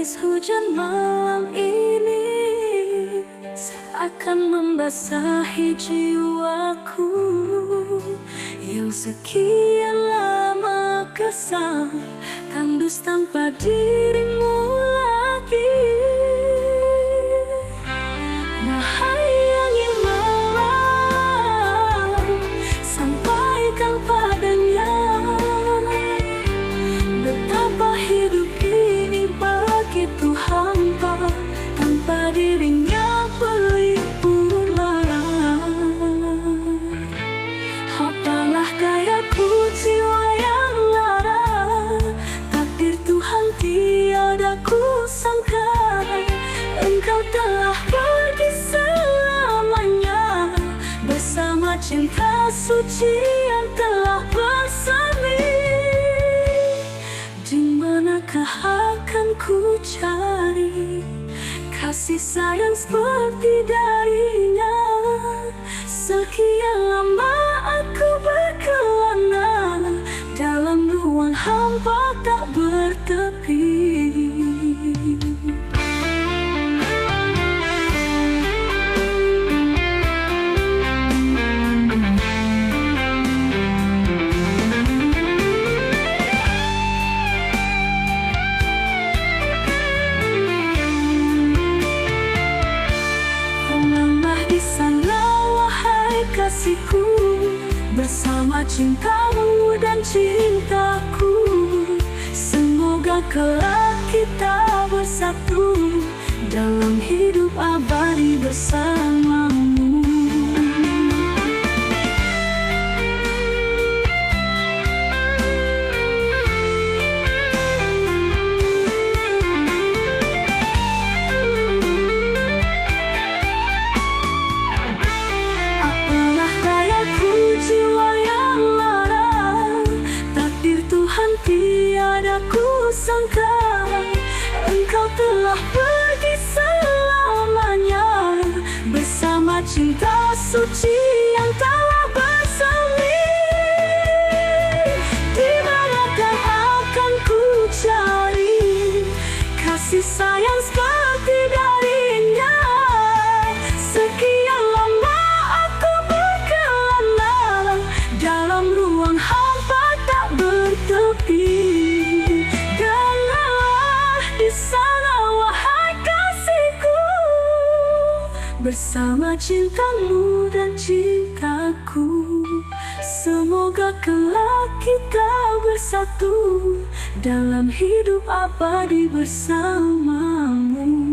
Tetes hujan malam ini seakan membasahi jiwaku yang sekian lama kesal, tandus tanpa dirimu lagi. Wahai angin malam, sampaikan padanya betapa hidup ini begitu hampa tanpa dirinya berlimpahlah. Apalah dayaku jiwa yang lara, takdir Tuhan tiada kusangka. Engkau telah pergi selamanya bersama cinta suci yang telah bersemi. Di manakah akan ku cari kasih sayang seperti darinya? Sekian lama aku berkelana dalam ruang hampa tak bertepi. Kasihku bersama cintamu dan cintaku, semoga kelak kita bersatu dalam hidup abadi bersamamu. Tiada kusangka engkau telah pergi selamanya bersama cinta suci yang telah bersemi. Di manakah akan ku cari kasih sayang seperti darinya? Sekian lama aku berkelana dalam ruang hampa tak bertepi. Dengarlah di sana wahai kasihku, bersama cintamu dan cintaku, semoga kelak kita bersatu dalam hidup abadi bersamamu.